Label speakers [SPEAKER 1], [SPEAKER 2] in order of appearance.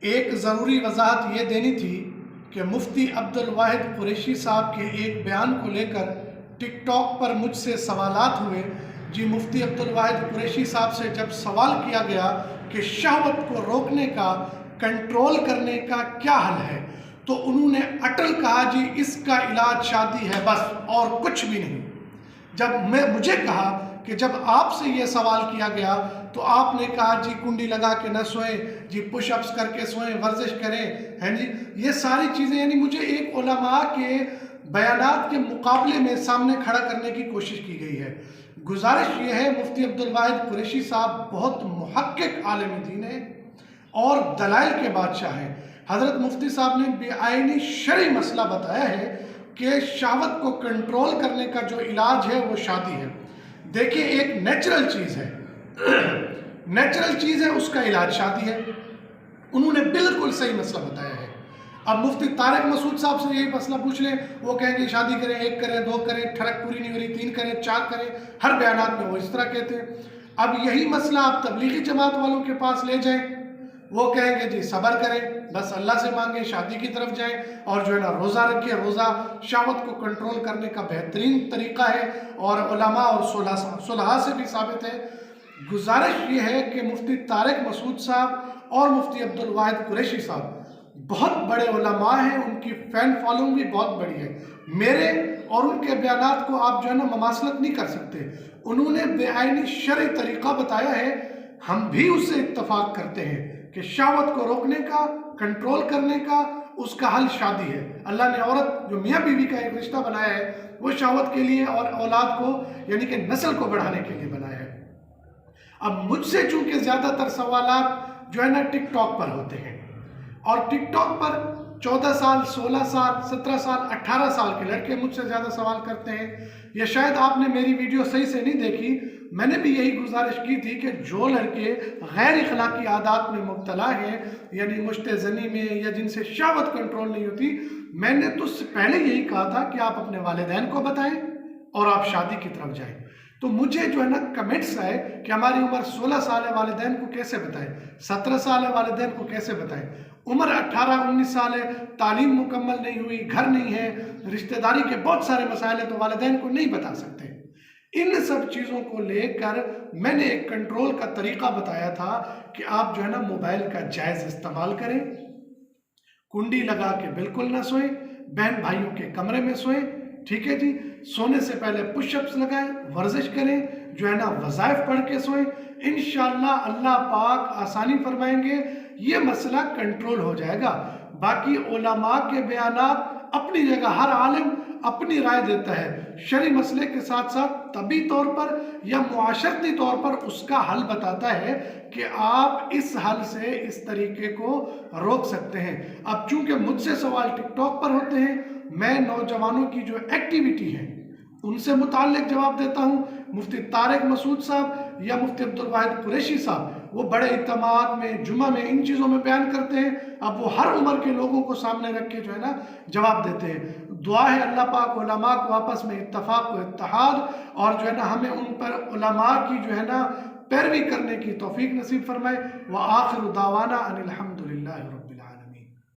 [SPEAKER 1] ایک ضروری وضاحت یہ دینی تھی کہ مفتی عبدالواحد قریشی صاحب کے ایک بیان کو لے کر ٹک ٹاک پر مجھ سے سوالات ہوئے۔ جی مفتی عبدالواحد قریشی صاحب سے جب سوال کیا گیا کہ شہوت کو روکنے کا، کنٹرول کرنے کا کیا حل ہے، تو انہوں نے اٹل کہا جی اس کا علاج شادی ہے بس اور کچھ بھی نہیں۔ جب مجھے کہا کہ جب آپ سے یہ سوال کیا گیا تو آپ نے کہا جی کنڈی لگا کے نہ سوئیں، جی پش اپس کر کے سوئیں، ورزش کریں، ہیں جی یہ ساری چیزیں، یعنی مجھے ایک علماء کے بیانات کے مقابلے میں سامنے کھڑا کرنے کی کوشش کی گئی ہے۔ گزارش یہ ہے، مفتی عبدالواحد قریشی صاحب بہت محقق عالم دین ہیں اور دلائل کے بادشاہ ہیں۔ حضرت مفتی صاحب نے بے آئینی شرعی مسئلہ بتایا ہے کہ شہوت کو کنٹرول کرنے کا جو علاج ہے وہ شادی ہے۔ دیکھیں ایک نیچرل چیز ہے، نیچرل چیز ہے، اس کا علاج شادی ہے۔ انہوں نے بالکل صحیح مسئلہ بتایا ہے۔ اب مفتی طارق مسعود صاحب سے یہی مسئلہ پوچھ لیں، وہ کہیں گے شادی کریں، 1 کریں، 2 کریں، ٹھڑک پوری نہیں ہو رہی، 3 کریں، 4 کریں، ہر بیانات میں وہ اس طرح کہتے ہیں۔ اب یہی مسئلہ آپ تبلیغی جماعت والوں کے پاس لے جائیں، وہ کہیں گے جی صبر کریں، بس اللہ سے مانگیں، شادی کی طرف جائیں، اور جو ہے نا روزہ رکھیں، روزہ شہوت کو کنٹرول کرنے کا بہترین طریقہ ہے اور علماء اور صلحاء سے بھی ثابت ہے۔ گزارش یہ ہے کہ مفتی طارق مسعود صاحب اور مفتی عبدالواحد قریشی صاحب بہت بڑے علماء ہیں، ان کی فین فالوئنگ بھی بہت بڑی ہے۔ میرے اور ان کے بیانات کو آپ جو ہے نا مماثلت نہیں کر سکتے۔ انہوں نے بے آئینی شرعی طریقہ بتایا ہے، ہم بھی اس سے اتفاق کرتے ہیں کہ شہوت کو روکنے کا، کنٹرول کرنے کا، اس کا حل شادی ہے۔ اللہ نے عورت جو میاں بیوی کا ایک رشتہ بنایا ہے وہ شہوت کے لیے اور اولاد کو یعنی کہ نسل کو بڑھانے کے لیے بنایا ہے۔ اب مجھ سے چونکہ زیادہ تر سوالات جو ہے نا ٹک ٹاک پر ہوتے ہیں، اور ٹک ٹاک پر 14 سال، 16 سال، 17 سال، 18 سال کے لڑکے مجھ سے زیادہ سوال کرتے ہیں۔ یا شاید آپ نے میری ویڈیو صحیح سے نہیں دیکھی، میں نے بھی یہی گزارش کی تھی کہ جو لڑکے غیر اخلاقی عادات میں مبتلا ہیں، یعنی مشت زنی میں، یا جن سے شہوت کنٹرول نہیں ہوتی، میں نے تو پہلے یہی کہا تھا کہ آپ اپنے والدین کو بتائیں اور آپ شادی کی طرف جائیں۔ تو مجھے جو ہے نا کمنٹس آئے کہ ہماری عمر 16 سال ہے، والدین کو کیسے بتائیں، 17 سال ہے، والدین کو کیسے بتائیں، عمر 18 19 سال ہے، تعلیم مکمل نہیں ہوئی، گھر نہیں ہے، رشتہ داری کے بہت سارے مسائل ہیں، تو والدین کو نہیں بتا سکتے۔ ان سب چیزوں کو لے کر میں نے ایک کنٹرول کا طریقہ بتایا تھا کہ آپ جو ہے نا موبائل کا جائز استعمال کریں، کنڈی لگا کے بالکل نہ سوئیں، بہن بھائیوں کے کمرے میں سوئیں، ٹھیک ہے جی، سونے سے پہلے پش اپس لگائیں، ورزش کریں، جو ہے نا وظائف پڑھ کے سوئیں، انشاءاللہ اللہ پاک آسانی فرمائیں گے، یہ مسئلہ کنٹرول ہو جائے گا۔ باقی علماء کے بیانات اپنی جگہ، ہر عالم اپنی رائے دیتا ہے، شرعی مسئلے کے ساتھ ساتھ طبی طور پر یا معاشرتی طور پر اس کا حل بتاتا ہے کہ آپ اس حل سے اس طریقے کو روک سکتے ہیں۔ اب چونکہ مجھ سے سوال ٹک ٹاک پر ہوتے ہیں، میں نوجوانوں کی جو ایکٹیویٹی ہے ان سے متعلق جواب دیتا ہوں۔ مفتی طارق مسعود صاحب یا مفتی عبدالواحد قریشی صاحب وہ بڑے اجتماعات میں، جمعہ میں، ان چیزوں میں بیان کرتے ہیں، اب وہ ہر عمر کے لوگوں کو سامنے رکھ کے جو ہے نا جواب دیتے ہیں۔ دعا ہے اللہ پاک علماء کو آپس میں اتفاق و اتحاد اور جو ہے نا ہمیں ان پر علماء کی جو ہے نا پیروی کرنے کی توفیق نصیب فرمائے۔ وآخر دعوانا ان الحمدللہ۔